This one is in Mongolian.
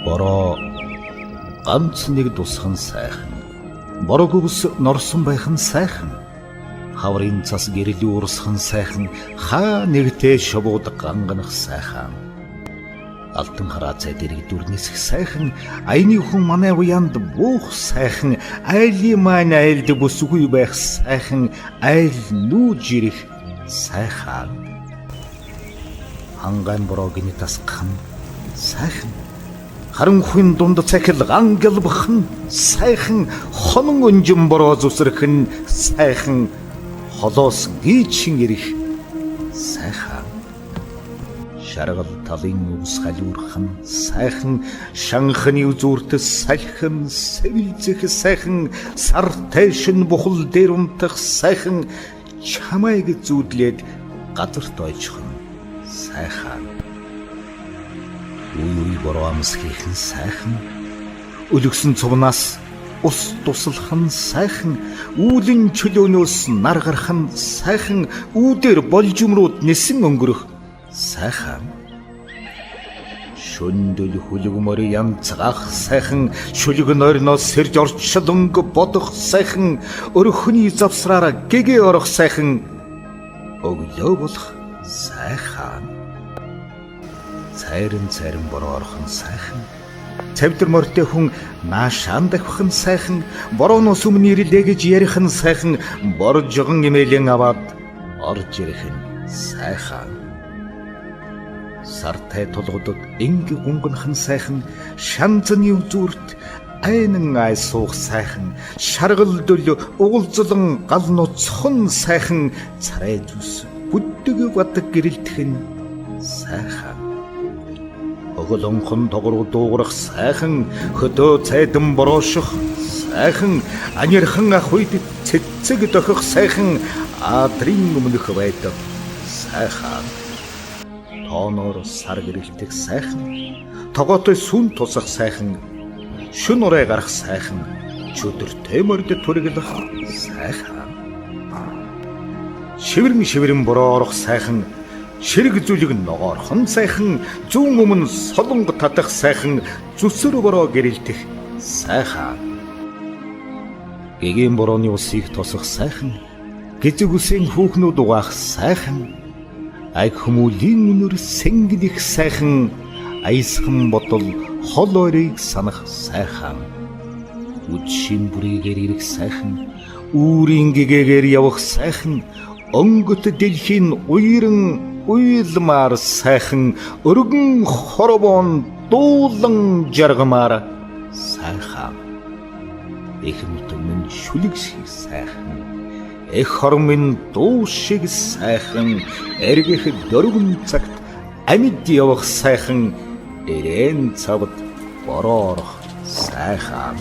Бороо ганц нэг тусхан сайхан. Бороо гүс норсон байх нь сайхан. Хаврын цас гэрэл уурсхан сайхан. Хаа нэгтэй шобууд ганганах сайхан. Алтан хараа цай дэрэг дүрнэсэх сайхан. Айны хүн манай уянд буух сайхан. Айли маань айлд бүсгүй байх сайхан. Айл нүүж ирэх сайхан. Хангайн бороогийн тасгах нь сайхан. Харанхуйн дунд цахил гангалбах нь сайхан. Хонон өнжин бороо зүсрэх нь сайхан. Холоос гийчин ирэх сайхан. Шаргал талын өвс халиурах нь сайхан. Шанхны үзүүртэс салхин сэвэлзэх сайхан. Сар тайшин бухал дээр унтах сайхан. Чамайг зүүдлээд газарт ойчих нь сайхан. Үе бороо амс хийх нь сайхан. Өлгсөн цувнаас ус туслах нь сайхан. Үүлэн чөлөөнөөс нар гарах нь сайхан. Үүдээр болжимрууд нисэн өнгөрөх сайхан. Шөндөл хүлэг морь янцгах сайхан. Шүлэг нойрноос сэрж орчил өнгө бодох сайхан. Өрхөний завсраараа гэгээ орох сайхан. Өглөө болох сайхан. Цайрын бороо орох нь сайхан. Цавдар морьтой хүн наашаан давхих нь сайхан. Борооноос өмнө ирлээ гэж ярих нь сайхан. Боржгон имэйлэн аваад орж ирэх нь сайхан. Сартай тулгуудад инг гунгнах нь сайхан. Шанзны үзүүрт айнан ай суух сайхан. Шаргалдөл уулзлан гал нуцхан сайхан. Царай зүс бүддэг бадаг гэрэлтэх нь сайхан. Оголонхон тогруу дуугарах сайхан. Хөдөө цайдан борооших сайхан. Анирхан ах үед цэцэг дохих сайхан. Адрын өмнөх байдаг сайхан. Тооноор сар гэрэлтэх сайхан. Тогоотой сүн тусах сайхан. Шүн урай гарах сайхан. Чөдөртэй морьд түрэглэх сайхан. Шивэрэн бороо орох сайхан. Ширэг зүлэг ногоорхон сайхан. Зүүн өмнө солонго татах сайхан. Зүсэр бороо гэрэлтэх сайхан. Гэгийн борооны усыг тосох сайхан. Гэзэг үсэн хүүхнүүд угаах сайхан. Аг хүмүүлийн үнэр сэнгэлэх сайхан. Айсхан бодол хол ойрыг санах сайхан. Үдшин бүрийгээр ирэх сайхан. Үүрийн гэгээгээр явах сайхан. Онгот дэлхийн уйран уйлмаар сайхан. Өргөн хоробон дуулан жаргамаар сайхан. Их нүтэн шүлэг шиг сайхан. Эх хормын дуу шиг сайхан. Эргэх дөрвөн цагт амьд явах сайхан. Эрээн цавд бороо орох сайхан.